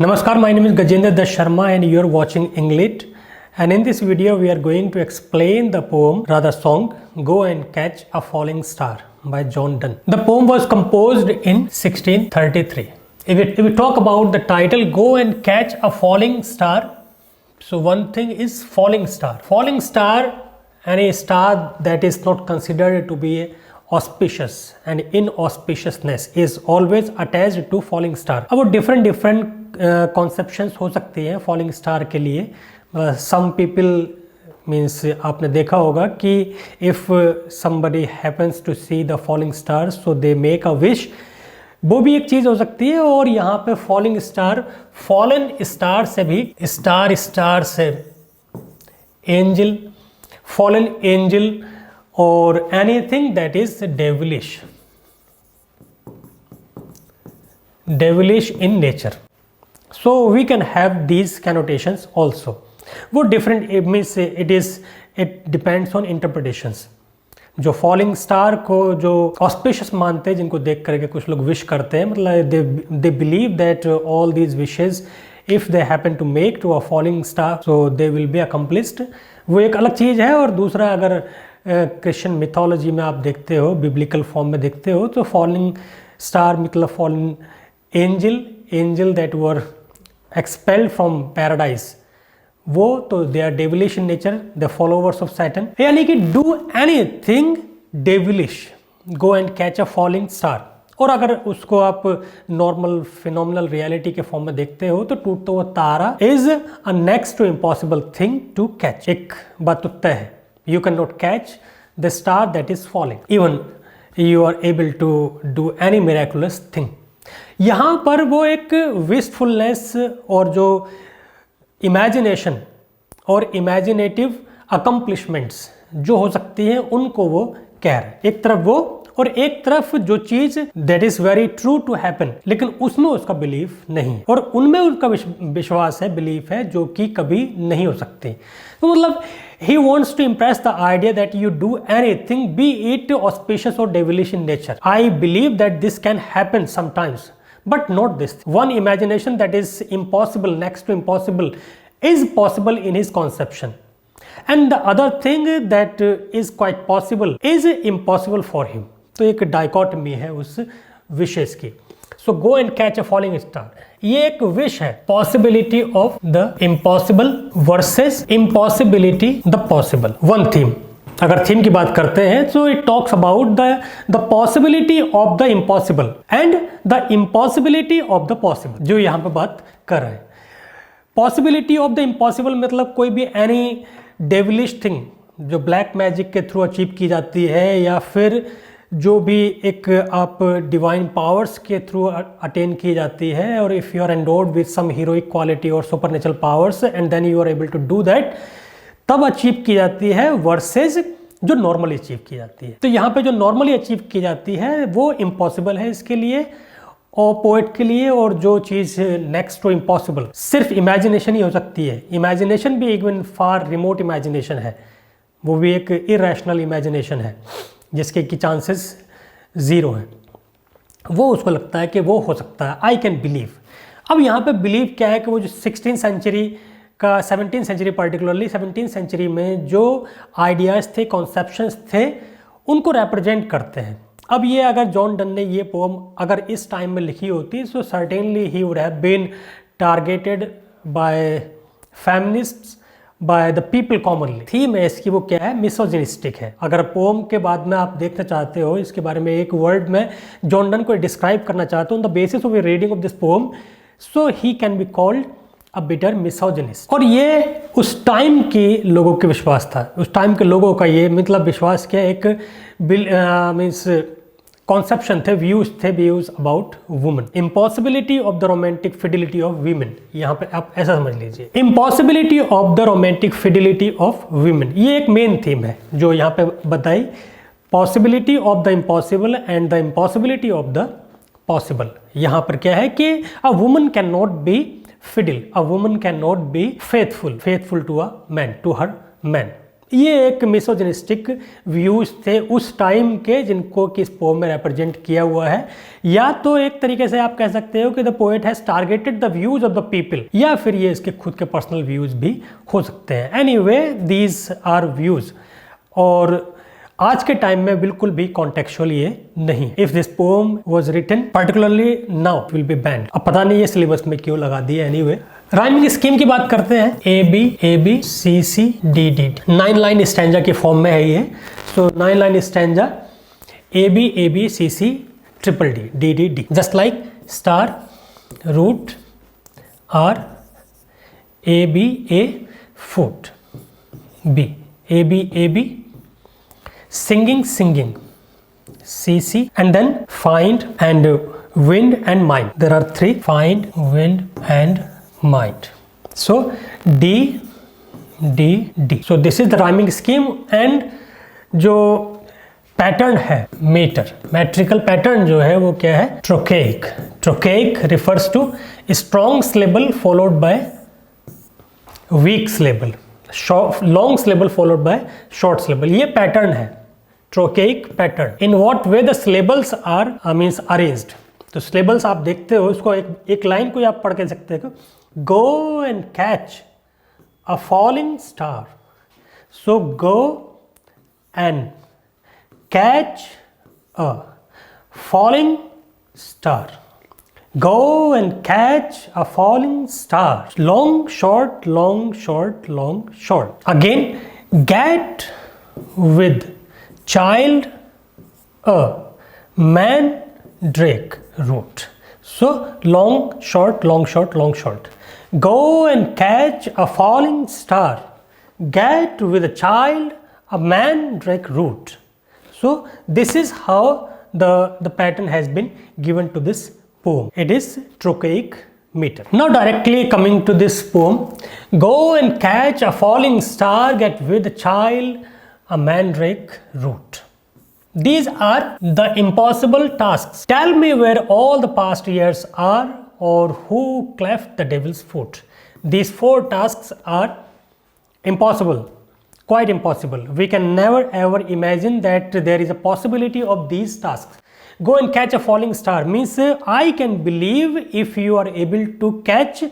Namaskar, my name is Gajendra Das Sharma and you are watching English. And in this video we are going to explain the poem, rather song, Go and Catch a Falling Star by John Donne. The poem was composed in 1633. If we talk about the title, Go and Catch a Falling Star, so one thing is falling star. Falling star, any star that is not considered to be auspicious and inauspiciousness is always attached to falling star. अब different conceptions हो सकती हैं falling star के लिए. Some people means आपने देखा होगा कि if somebody happens to see the falling star so they make a wish, वो भी एक चीज़ हो सकती है. और यहाँ पे falling star, fallen star से भी star से angel, fallen angel or anything that is devilish in nature. So we can have these connotations also. वो different means it depends on interpretations. जो फॉलिंग स्टार को जो ऑस्पिशियस मानते हैं, जिनको देख करके कुछ लोग विश करते हैं, मतलब they believe that all these wishes if they happen to make to a falling star so they will be accomplished, वो एक अलग चीज़ है. और दूसरा, अगर क्रिश्चियन मिथोलॉजी में आप देखते हो, बिब्लिकल फॉर्म में देखते हो, तो फॉलिंग स्टार मतलब falling angel that were expelled from paradise, वो तो they are devilish in nature, the followers of Satan. यानी कि do anything devilish, go and catch a falling star. और अगर उसको आप नॉर्मल फिनोमिनल रियलिटी के फॉर्म में देखते हो तो टूटता हुआ तारा is a next to impossible thing to catch. एक बात तो तय है, you can not catch the star that is falling, even you are able to do any miraculous thing. यहाँ पर वो एक विस्टफुलनेस और जो इमेजिनेशन और इमेजिनेटिव अकम्प्लिशमेंट्स जो हो सकती हैं उनको वो कह रहे हैं. एक तरफ वो और एक तरफ जो चीज that is very true to happen, लेकिन उसमें उसका बिलीफ नहीं, और उनमें उसका विश्वास है, बिलीफ है, जो कि कभी नहीं हो सकती. तो मतलब he wants to impress the idea that you do anything, be it auspicious or devilish in nature. I believe that this can happen sometimes, but not this. One imagination that is impossible, next to impossible, is possible in his conception. And the other thing that is quite possible is impossible for him. तो एक dichotomy है उस विशेष की. So go and catch a falling star, ये एक wish है. Possibility of the impossible versus impossibility the possible. One theme, अगर थीम की बात करते हैं तो it talks about the possibility of the impossible and the impossibility of the possible, जो यहाँ पे बात कर रहे हैं. पॉसिबिलिटी ऑफ द इम्पॉसिबल मतलब कोई भी एनी डेविलिश थिंग जो ब्लैक मैजिक के थ्रू अचीव की जाती है, या फिर जो भी एक आप डिवाइन पावर्स के थ्रू अटेन की जाती है, और if you are endowed with some heroic quality और supernatural powers and then you are able to do that, तब अचीव की जाती है, वर्सेस जो नॉर्मली अचीव की जाती है. तो यहाँ पे जो नॉर्मली अचीव की जाती है वो इम्पॉसिबल है इसके लिए और पोएट के लिए, और जो चीज़ नेक्स्ट टू इम्पॉसिबल सिर्फ इमेजिनेशन ही हो सकती है. इमेजिनेशन भी एक फार रिमोट इमेजिनेशन है, वो भी एक इरेशनल इमेजिनेशन है जिसके की चांसेस ज़ीरो हैं. वो उसको लगता है कि वो हो सकता है, आई कैन बिलीव. अब यहाँ पे बिलीव क्या है कि वो जो 16th सेंचुरी का, 17th century particularly 17th century में जो आइडियाज़ थे, कॉन्सेप्शंस थे, उनको रिप्रेजेंट करते हैं. अब ये अगर जॉन डन ने ये पोम अगर इस टाइम में लिखी होती so certainly he would have been targeted by feminists, by the people commonly. Theme है इसकी वो क्या है, मिसोजिनिस्टिक है. अगर पोम के बाद में आप देखना चाहते हो इसके बारे में एक वर्ड में जॉन डन को डिस्क्राइब करना चाहते हो, on the basis of A reading of this pome, so he can be called a bitter misogynist. और ये उस टाइम के लोगों के विश्वास था, उस टाइम के लोगों का ये मतलब विश्वास क्या, एक मीन्स कॉन्सेप्शन थे, views about women. Impossibility of the romantic fidelity of women, यहाँ पे आप ऐसा समझ लीजिए, impossibility of the romantic fidelity of women, ये एक मेन थीम है जो यहाँ पे बताई. Possibility of the impossible and the impossibility of the possible. यहाँ पर क्या है कि a woman can not be fidel, a woman can not be faithful to a man, to her man. ये एक मिसोजिनिस्टिक व्यूज थे उस टाइम के, जिनको कि इस पोम में रिप्रेजेंट किया हुआ है। या तो एक तरीके से आप कह सकते हो कि the poet has targeted the views of the people, या फिर ये इसके खुद के पर्सनल व्यूज भी हो सकते हैं। एनीवे दीज आर व्यूज, और आज के टाइम में बिल्कुल भी कॉन्टेक्चुअल ये नहीं। If this poem was written particularly now will be banned. अब पता नहीं ये सिलेबस में क्यों लगा दिया। एनीवे राइमिंग स्कीम की बात करते हैं। A B C C D D, 9 line stanza के फॉर्म में है ये। So 9 line stanza, A B C C triple D, D D D, just like star, root, are, A B foot, B, A B singing, CC, and then find and wind and mind. There are 3: find, wind and mind. So D, D, D. So this is the rhyming scheme, and जो pattern है metre, metrical pattern जो है वो क्या है? ट्रोकेइक। ट्रोकेइक refers to strong syllable followed by weak syllable, long syllable followed by short syllable। ये pattern है trochaic pattern. In what way the syllables are means arranged. तो सिलेबल्स आप देखते हो, इसको एक लाइन को आप पढ़ के सकते हो। गो and catch a falling star. So go and catch a falling star. Go and catch a falling star. Long, short, long, short, long, short. Again, get with child a mandrake root. So long, short, long, short, long, short. Go and catch a falling star. Get with a child a mandrake root. So this is how the pattern has been given to this poem. It is trochaic meter. Now directly coming to this poem. Go and catch a falling star, get with a child a mandrake root. These are the impossible tasks. Tell me where all the past years are, or who cleft the devil's foot. These 4 tasks are impossible, quite impossible. We can never ever imagine that there is a possibility of these tasks. Go and catch a falling star means I can believe if you are able to catch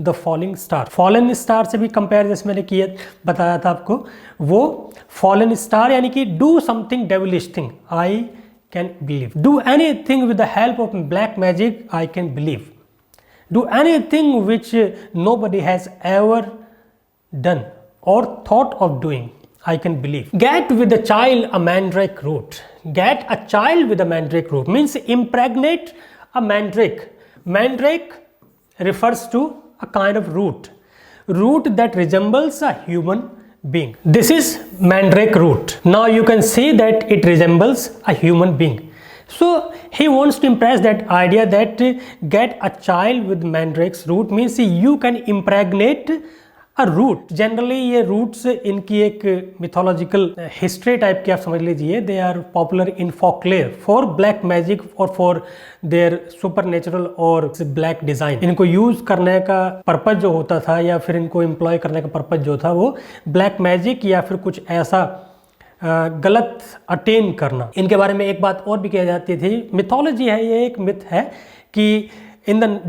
the falling star. Fallen star से भी compare जैसे मैंने किया बताया था आपको, वो fallen star यानी कि do something devilish thing, I can believe. Do anything with the help of black magic, I can believe. Do anything which nobody has ever done or thought of doing, I can believe. Get with a child a mandrake root. Get a child with a mandrake root means impregnate a mandrake. Mandrake refers to a kind of root that resembles a human being. This is mandrake root. Now you can see that it resembles a human being. So he wants to impress that idea that get a child with mandrake's root means you can impregnate a root. Generally ये roots इनकी एक mythological history type की आप समझ लीजिए. They are popular in folklore for black magic or for their supernatural or black design. इनको use करने का पर्पज जो होता था या फिर इनको employ करने का पर्पज जो था वो black magic या फिर कुछ ऐसा गलत अटेन करना. इनके बारे में एक बात और भी कही जाती थी, मिथोलॉजी है ये, एक मिथ है कि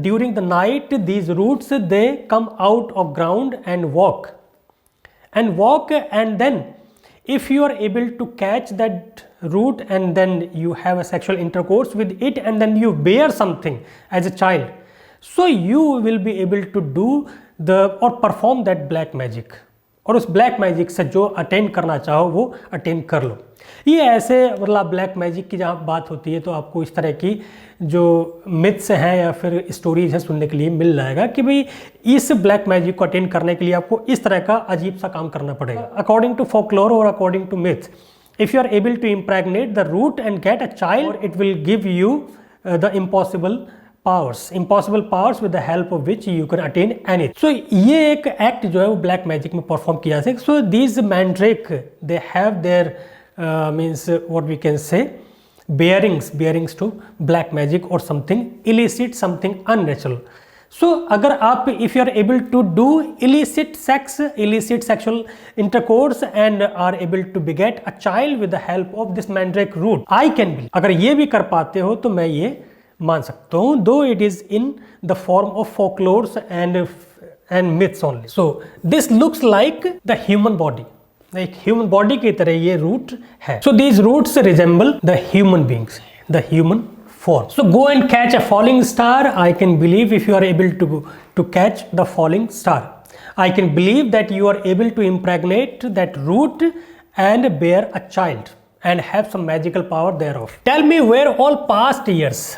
during the night these roots they come out of ground and walk and then if you are able to catch that root and then you have a sexual intercourse with it and then you bear something as a child, so you will be able to do or perform that black magic और उस black magic से जो attend करना चाहो वो attend कर लो. ये ऐसे मतलब ब्लैक मैजिक की जहाँ बात होती है तो आपको इस तरह की जो मिथ्स हैं या फिर स्टोरीज हैं सुनने के लिए मिल जाएगा कि भाई इस ब्लैक मैजिक को अटेंड करने के लिए आपको इस तरह का अजीब सा काम करना पड़ेगा. अकॉर्डिंग टू फोकलोर और according to myth, if you are able to impregnate the root and get a child it will give you the impossible powers with the help of which you can attain anything. So ये एक act जो है वो black magic में perform किया जा सकता है. So these mandrake they have their means what we can say bearings to black magic or something illicit, something unnatural. So अगर आप if you are able to do illicit sexual intercourse and are able to beget a child with the help of this mandrake root, I can be, अगर ये भी कर पाते हो तो मैं ये मान सकता हूँ, though it is in the form of folklores and myths only. So this looks like the human body, एक ह्यूमन बॉडी की तरह ये रूट है. So these roots resemble the human beings, the human form. So go and catch a falling star. I can believe if you are able to catch the falling star. I can believe that you are able to impregnate that root and bear a child and have some magical power thereof. Tell me where all past years,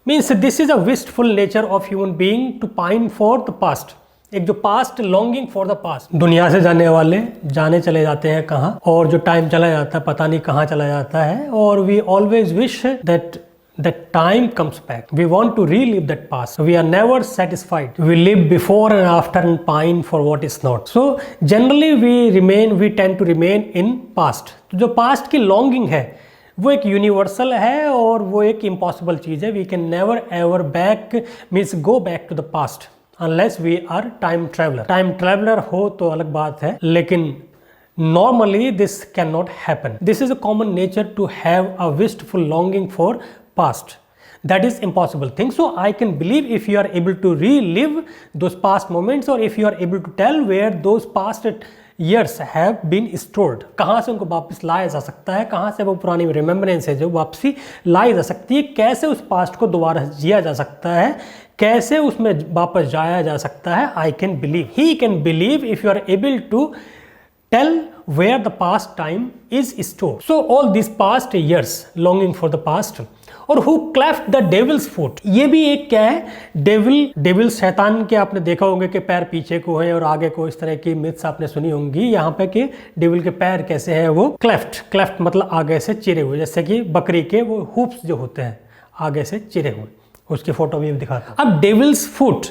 means this is a wistful nature of human being to pine for the past. एक जो past, longing for the past. दुनिया से जाने वाले जाने चले जाते हैं कहाँ, और जो टाइम चला जाता है पता नहीं कहाँ चला जाता है, और we always wish that that time comes back. We want to relive that past. We are never satisfied. We live before and after and pine for what is not. So generally we tend to remain in past. तो जो past की longing है वो एक universal है और वो एक इम्पॉसिबल चीज़ है. We can never ever back means go back to the past unless we are time traveler. Time traveler हो तो अलग बात है, लेकिन normally this cannot happen. This is a common nature to have a wistful longing for past. That is impossible thing. So I can believe if you are able to relive those past moments, or if you are able to tell where those past years have been stored, कहाँ से उनको वापस लाया जा सकता है, कहाँ से वो पुरानी रिमेम्बरेंस है जो वापसी लाई जा सकती है, कैसे उस पास्ट को दोबारा जिया जा सकता है, कैसे उसमें वापस जाया जा सकता है. I can believe, he can believe if you are able to tell where the past time is stored. So all these past years longing for the past. और who cleft the devil's foot, ये भी एक क्या है, devil शैतान के आपने देखा होंगे कि पैर पीछे को है और आगे को, इस तरह की मिथ्स आपने सुनी होंगी. यहाँ पे कि डेविल के पैर कैसे हैं, वो क्लेफ्ट मतलब आगे से चिरे हुए, जैसे कि बकरी के वो हुप्स जो होते हैं आगे से चिरे हुए, उसकी फोटो भी दिखाता हूँ. अब डेविल्स फुट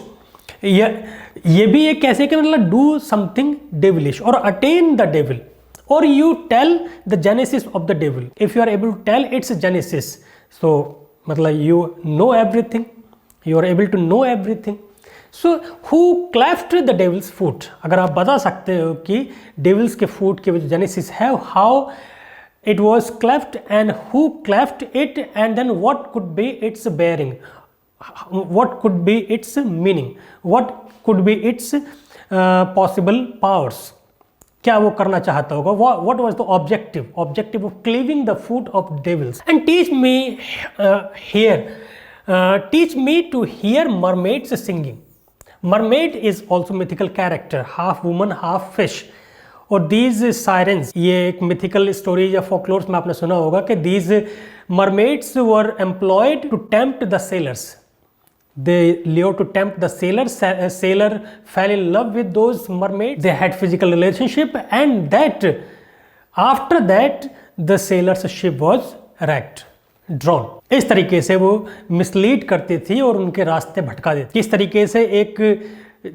ये भी एक कैसे कि मतलब डू समथिंग डेविलिश और अटेन द डेविल, और you tell the genesis of the devil. If you are able to tell its genesis, so मतलब you know everything, you are able to know everything. So who cleft the devil's foot, अगर आप बता सकते हो कि devils के फूट के जो जेनेसिस है, how it was cleft and who cleft it, and then what could be its bearing, what could be its meaning, what could be its possible powers, क्या वो करना चाहता होगा, what was the objective of cleaving the foot of devils. And teach me to hear mermaids singing. Mermaid is also mythical character, half woman half fish. और these sirens, ये एक mythical story या folklores में आपने सुना होगा कि these mermaids were employed to tempt the sailors. They lived to tempt the sailors. Sailor fell in love with those mermaids. They had physical relationship, and that after that the sailor's ship was wrecked, drawn. इस तरीके से वो mislead करती थी और उनके रास्ते भटका देती. इस तरीके से एक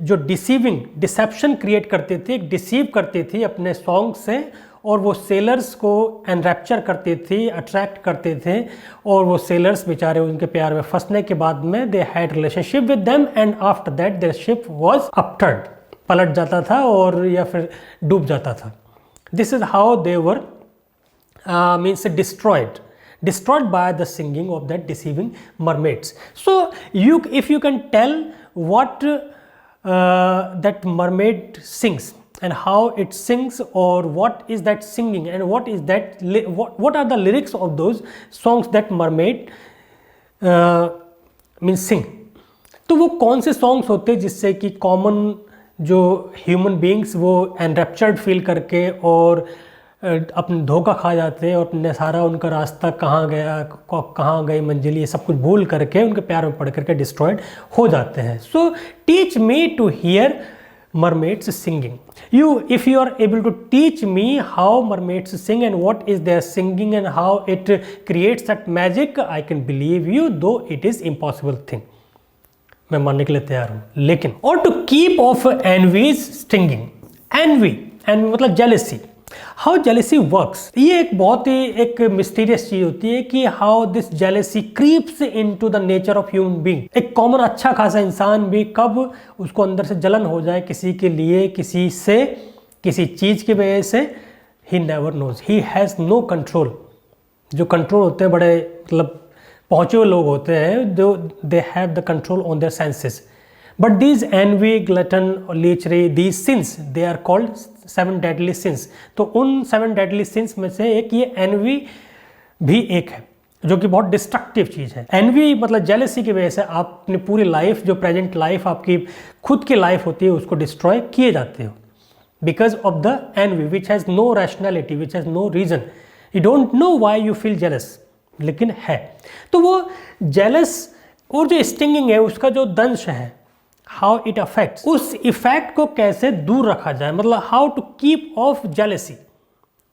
जो डिसेप्शन क्रिएट करती थी, एक डिसीव करती थी अपने सॉन्ग से, और वो सेलर्स को एनरैप्चर करते थे, अट्रैक्ट करते थे, और वो सेलर्स बेचारे उनके प्यार में फंसने के बाद में they had relationship with them, and after that their ship was upturned, पलट जाता था और या फिर डूब जाता था. This is how they were means destroyed by the singing of that deceiving mermaids. So if you can tell what that mermaid sings and how it sings, or what is that singing, and what is that what are the lyrics of those songs that mermaid means sing, तो वो कौन से songs होते हैं जिससे कि common जो human beings वो एनरैप्चर्ड फील करके और अपने धोखा खा जाते हैं और अपने सारा उनका रास्ता कहाँ गई मंजिल, ये सब कुछ भूल करके उनके प्यार में पड़ करके डिस्ट्रॉयड हो जाते हैं. So teach me to hear mermaids singing. If you are able to teach me how mermaids sing and what is their singing and how it creates that magic, I can believe you, though it is impossible thing. मैं मानने के लिए तैयार हूँ. लेकिन or to keep off envy's stinging. Envy मतलब jealousy. How jealousy works, ये एक बहुत ही एक मिस्टीरियस चीज होती है कि how this jealousy creeps into the nature of human being. एक कॉमन अच्छा खासा इंसान भी कब उसको अंदर से जलन हो जाए किसी के लिए, किसी से, किसी चीज की वजह से, he never knows, he has no control. जो कंट्रोल होते हैं बड़े मतलब पहुंचे हुए लोग होते हैं, जो they have the control on their senses. But these envy, gluttony और lechery, these sins, they are called 7 deadly sins. तो उन 7 डेडली सिंस में से एक ये एनवी भी एक है, जो कि बहुत डिस्ट्रक्टिव चीज़ है। एनवी मतलब जेलसी की वजह से आप अपनी पूरी लाइफ, जो प्रेजेंट लाइफ आपकी खुद की लाइफ होती है, उसको डिस्ट्रॉय किए जाते हो because of the envy which has no rationality, which has no reason. You don't know why you feel jealous, लेकिन है। तो वो जेलस और जो स्टिंगिंग है उसका जो दंश है, हाउ इट अफेक्ट्स, उस इफेक्ट को कैसे दूर रखा जाए, मतलब how to keep off jealousy,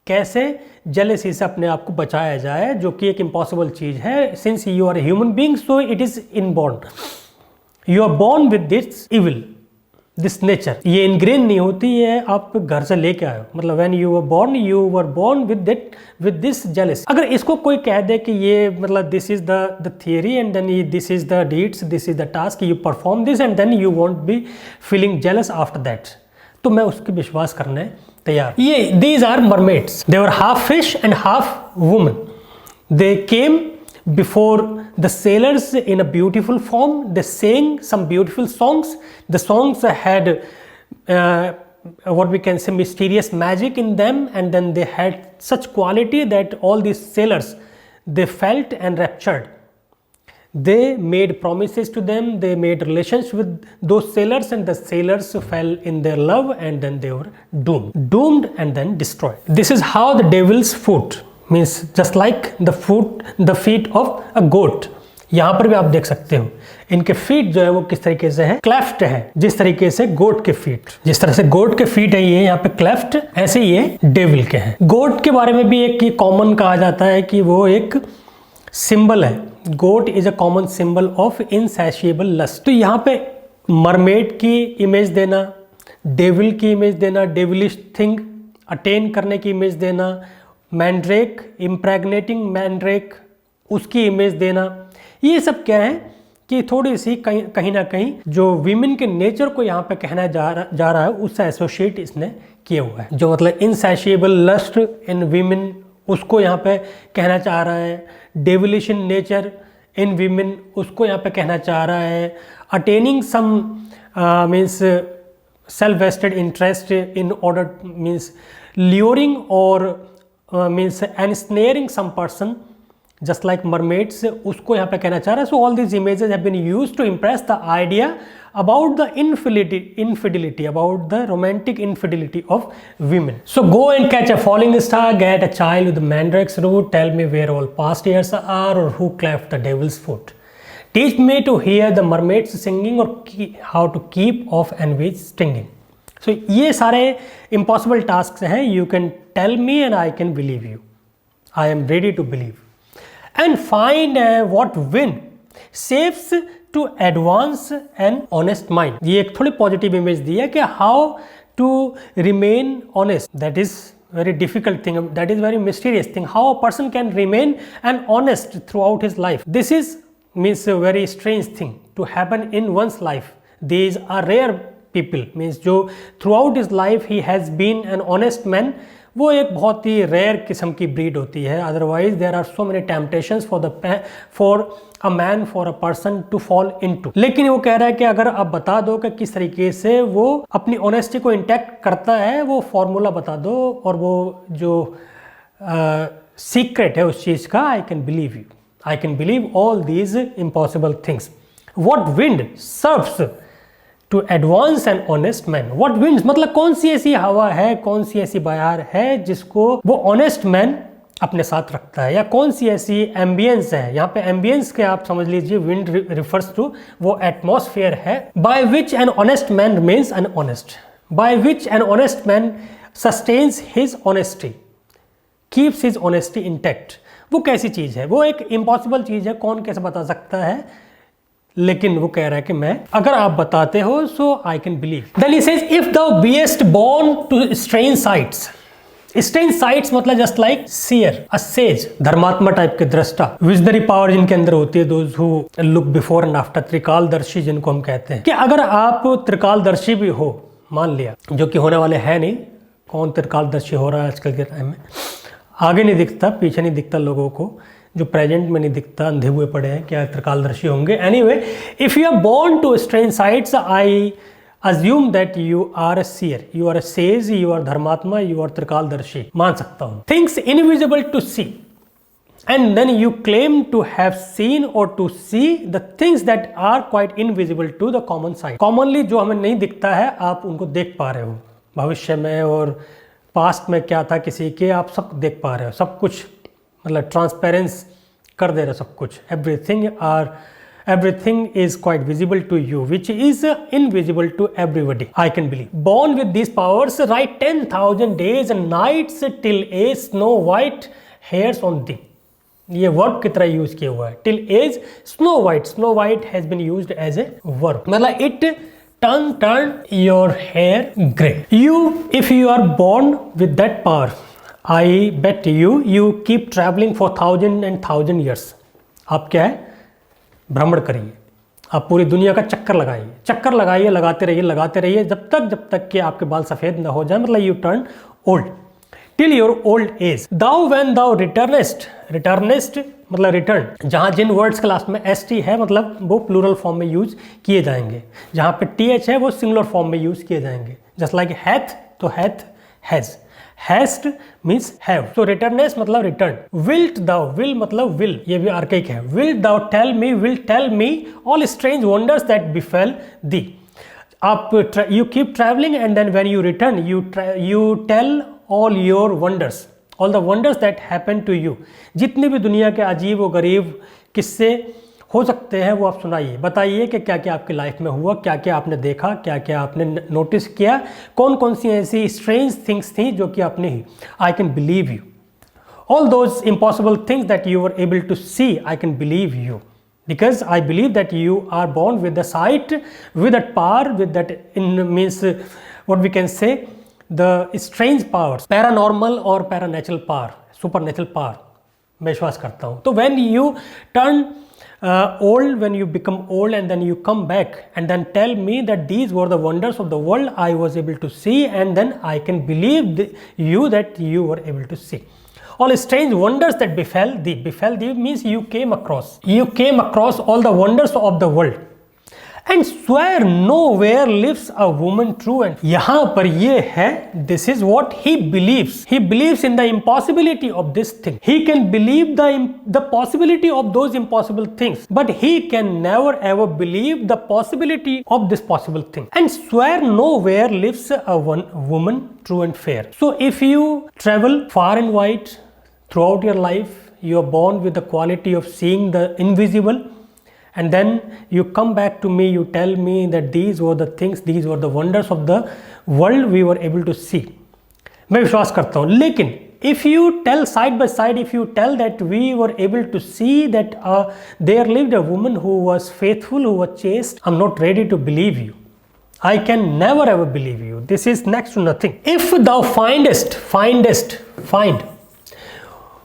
कैसे जेलेसी से अपने आप को बचाया जाए, जो कि एक इम्पॉसिबल चीज है। Since you are human being so it is inborn, you are born with this evil, this nature. ये इनग्रेन नहीं होती है, आप घर से लेके आए हो। मतलब when you were born with this jealousy. अगर इसको कोई कह दे कि ये मतलब this is the theory and then this is the deeds, this is the task, you perform this and then you won't be feeling jealous after that, तो मैं उसके विश्वास करने तैयार। ये these are mermaids, they were half fish and half woman, they came before the sailors in a beautiful form. They sang some beautiful songs. The songs had what we can say mysterious magic in them, and then they had such quality that all these sailors, they felt enraptured. They made promises to them, they made relations with those sailors, and the sailors fell in their love, and then they were doomed and then destroyed. This is how the devil's foot means, just like the feet of a goat. यहाँ पर भी आप देख सकते हो इनके feet जो है वो किस तरीके से है, क्लेफ्ट है, जिस तरीके से गोट के फीट, जिस तरह से गोट के फीट है ये यहाँ पे क्लेफ्ट, ऐसे ये डेविल के हैं। गोट के बारे में भी एक कॉमन कहा जाता है कि वो एक सिंबल है। Goat is a common symbol of insatiable lust. तो यहाँ पे मरमेड की इमेज देना, डेविल की इमेज देना, डेविलिश थिंग अटेन करने की इमेज देना, मैंड्रेक, इम्प्रैग्नेटिंग मैंड्रेक, उसकी इमेज देना, ये सब क्या है कि थोड़ी सी कहीं ना कहीं जो वीमेन के नेचर को यहाँ पे कहना जा रहा है उससे एसोसिएट इसने किया हुआ है। जो मतलब इनसैशिएबल लस्ट इन वीमेन, उसको यहाँ पे कहना चाह रहा है। Devilish in nature in women, उसको यहाँ पे कहना चाह रहा है। Attaining some means self vested interest in order means luring और means ensnaring some person just like mermaids, उसको यहाँ पे कहना चाह रहा है। So all these images have been used to impress the idea about the infidelity, about the romantic infidelity of women. So go and catch a falling star, get a child with the mandrake's root, tell me where all past years are or who cleft the devil's foot. Teach me to hear the mermaids singing or how to keep off envy's stinging. So ये सारे impossible tasks हैं. You can tell me and I can believe you. I am ready to believe. And find what wind saves to advance an honest mind. ये एक थोड़ी positive image दी है कि how to remain honest. That is very difficult thing. That is very mysterious thing. How a person can remain an honest throughout his life. This is means a very strange thing to happen in one's life. These are rare people, means जो throughout his life he has been an honest man, वो एक बहुत ही rare किस्म की breed होती है. Otherwise there are so many temptations for a man, for a person to fall into. लेकिन वो कह रहा है कि अगर आप बता दो कि किस तरीके से वो अपनी ऑनेस्टी को इंटैक्ट करता है, वो फॉर्मूला बता दो और वो जो सीक्रेट है उस चीज़ का, I can believe you. I can believe all these impossible things. What wind serves to advance an honest man. What winds मतलब कौन सी ऐसी हवा है, कौन सी ऐसी बयार है जिसको वो ऑनेस्ट मैन अपने साथ रखता है, या कौन सी ऐसी एम्बियंस है. यहाँ पे एम्बियंस के आप समझ लीजिए विंड रिफर्स टू वो एटमॉस्फेयर है. By which an honest man remains unhonest, by which an honest man sustains his honesty, keeps his honesty intact. वो कैसी चीज़ है, वो एक इम्पॉसिबल चीज़ है, कौन कैसे बता सकता है. लेकिन वो कह रहा है कि मैं, अगर आप बताते हो so I can believe. Then he says if thou beest born to strange sights, strange sights मतलब just like seer, a sage, धर्मात्मा टाइप के दृष्टा, विजनरी पावर जिनके अंदर होती है, those who look before and after, त्रिकालदर्शी जिनको हम कहते हैं। कि अगर आप त्रिकालदर्शी भी हो, मान लिया, जो कि होने वाले है नहीं, कौन त्रिकालदर्शी हो रहा है आजकल के टाइम में, आगे नहीं दिखता, पीछे नहीं दिखता, लोगों को जो प्रेजेंट में नहीं दिखता, अंधे हुए पड़े हैं, क्या त्रिकालदर्शी होंगे? Anyway, if you are born to strange sights, I assume that you are a seer, you are a sage, you are धर्मात्मा, you are त्रिकालदर्शी, मान सकता हूँ। Things invisible to see, and then you claim to have seen or to see the things that are quite invisible to the common sight. Commonly जो हमें नहीं दिखता है, आप उनको देख पा रहे हो, भविष्य में और पास्ट में क्या था किसी के, आप सब देख पा रहे हो, सब कुछ, मतलब ट्रांसपेरेंस कर दे रहे हो सब कुछ। Everything is quite visible to you, which is invisible to everybody, I can believe. Born with these powers, write 10,000 days and nights till age snow white hairs on thee. ये वर्ब की तरह use किया हुआ है, till age snow white has been used as a verb, मतलब it turn your hair gray. If you are born with that power, I bet you keep traveling for 1,000 years. आप क्या है, भ्रमण करिए, आप पूरी दुनिया का चक्कर लगाइए, लगाते रहिए जब तक कि आपके बाल सफ़ेद ना हो जाए, मतलब you turn old, till your old age. Thou when thou returnest मतलब रिटर्न, जहाँ जिन वर्ड्स के लास्ट में st है, मतलब वो प्लूरल फॉर्म में यूज किए जाएंगे, जहाँ पे th है वो सिंगुलर फॉर्म में यूज किए जाएंगे। जस्ट लाइक हैथ, तो hath, has, hast means have, तो रिटर्नेस मतलब रिटर्न। विल्ट दाउ, विल मतलब विल, ये भी आर्कैइक है। Will tell me all strange wonders that befell thee. आप you keep travelling and then when you return you tell all your wonders, all the wonders that happen to you. जितने भी दुनिया के अजीब व गरीब किस्से हो सकते हैं वो आप सुनाइए, बताइए कि क्या क्या आपकी लाइफ में हुआ, क्या क्या आपने देखा, क्या क्या आपने नोटिस किया, कौन कौन सी ऐसी स्ट्रेंज थिंग्स थी जो कि आपने ही। I can believe you all those impossible things that you are able to see, I can believe you because I believe that you are born with the sight, with that power, with that means what we can say the strange powers, paranormal or paranatural power, supernatural power, मैं विश्वास करता हूँ। तो when you turn old, when you become old and then you come back and then tell me that these were the wonders of the world I was able to see, and then I can believe you that you were able to see all strange wonders that befell thee means you came across all the wonders of the world and swear nowhere lives a woman true and। यहाँ पर ये है, this is what he believes in the impossibility of this thing, he can believe the possibility of those impossible things, but he can never ever believe the possibility of this possible thing, and swear nowhere lives a woman true and fair। So if you travel far and wide throughout your life, you are born with the quality of seeing the invisible, and then you come back to me, you tell me that these were the things, these were the wonders of the world we were able to see, मैं विश्वास करता हूँ। लेकिन if you tell side by side, if you tell that we were able to see that there lived a woman who was faithful, who was chaste, I'm not ready to believe you, I can never ever believe you, this is next to nothing। If thou findest find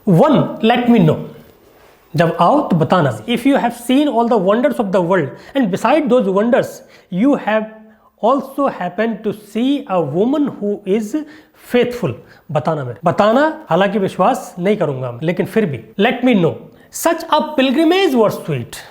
one, let me know, जब आओ तो बताना। If you have seen all the wonders of the world and beside those wonders you have also happened to see a woman who is faithful, बताना, हालांकि विश्वास नहीं करूंगा लेकिन फिर भी let me know such a pilgrimage was sweet,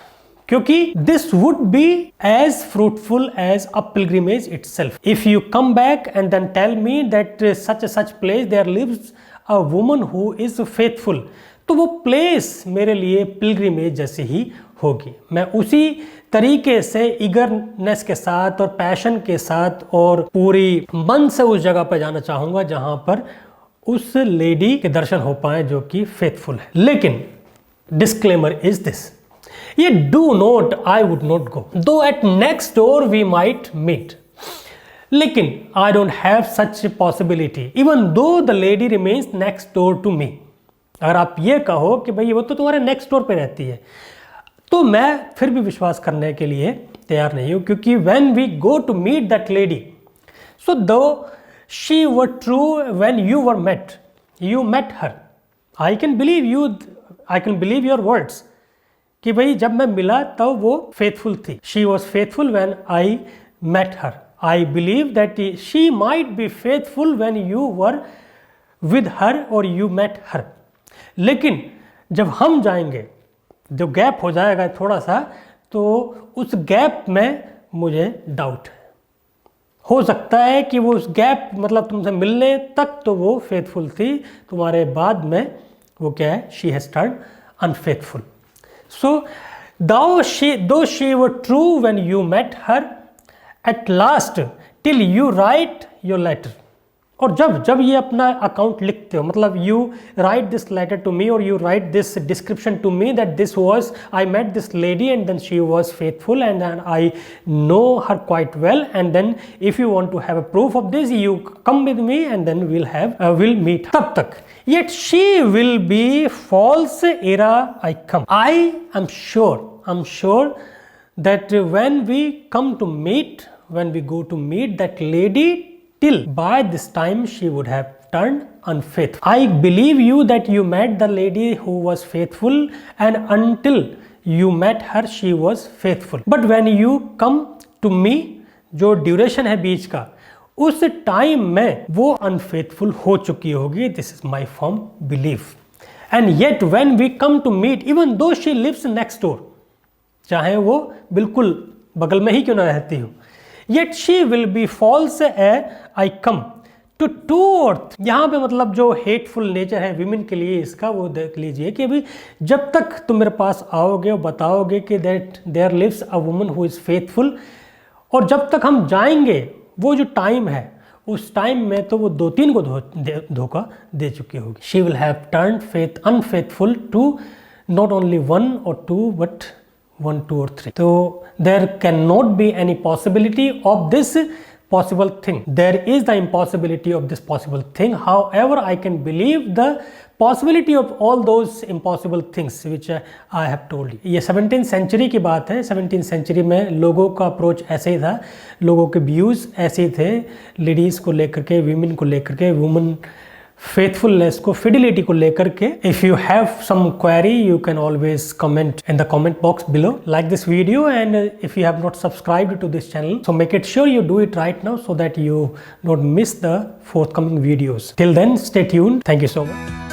क्योंकि this would be as fruitful as a pilgrimage itself। If you come back and then tell me that such place there lives a woman who is faithful, तो वो place मेरे लिए pilgrimage जैसी ही होगी। मैं उसी तरीके से ईगरनेस के साथ और पैशन के साथ और पूरी मन से उस जगह पर जाना चाहूँगा जहाँ पर उस लेडी के दर्शन हो पाए जो कि फेथफुल है। लेकिन डिस्क्लेमर इज दिस, ये do not, I would not go, though at next door we might meet, लेकिन I don't have such possibility even though the lady remains next door to me. अगर आप ये कहो कि भाई वो तो तुम्हारे नेक्स्ट डोर पे रहती है, तो मैं फिर भी विश्वास करने के लिए तैयार नहीं हूँ, क्योंकि when we go to meet that lady, so though she were true when you were met, you met her. I can believe your words. कि भाई जब मैं मिला तब वो faithful थी. She was faithful when I met her. I believe that she might be faithful when you were with her or you met her. लेकिन जब हम जाएंगे, जो गैप हो जाएगा थोड़ा सा, तो उस गैप में मुझे डाउट है. हो सकता है कि वो उस गैप मतलब तुमसे मिलने तक तो वो फेथफुल थी, तुम्हारे बाद में वो क्या है, she has turn unfaithful. So though she were true when you met her, at last till you write your letter. और जब ये अपना अकाउंट लिखते हो, मतलब you write this letter to me और you write this description to me that this was I met this lady and then she was faithful and I know her quite well and then if you want to have a proof of this you come with me and then will meet. तब तक yet she will be false ere I come. I am sure that when we come to meet, when we go to meet that lady, till by this time she would have turned unfaithful. I believe you that you met the lady who was faithful and until you met her she was faithful. But when you come to me, जो duration है बीच का, उस time में वो unfaithful हो चुकी होगी. This is my firm belief. And yet when we come to meet, even though she lives next door, चाहे वो बिल्कुल बगल में ही क्यों ना रहती हो, yet she will be false ere I come to two or. यहाँ पे मतलब जो हेटफुल नेचर है विमेन के लिए इसका, वो देख लीजिए कि अभी जब तक तुम मेरे पास आओगे और बताओगे कि that there lives a woman who is faithful, और जब तक हम जाएंगे वो जो टाइम है उस टाइम में तो वो 2-3 को धोखा दे चुकी होगी. She will have turned unfaithful to not only 1 or 2 but 1, 2 or 3. तो there can not be any possibility of this possible thing. There is the impossibility of this possible thing. However, I can believe the possibility of all those impossible things which I have told you. ये 17th century की बात है. 17th century में लोगों का approach ऐसे ही था, लोगों के व्यूज़ ऐसे ही थे, लेडीज़ को लेकर के, वीमेन को लेकर के, वुमन फेथफुलनेस को, फिडिलिटी को लेकर के. If you have some query you can always comment in the comment box below. Like this video and if you have not subscribed to this channel, so make it sure you do it right now so that you don't miss the forthcoming videos. Till then, stay tuned. Thank you so much.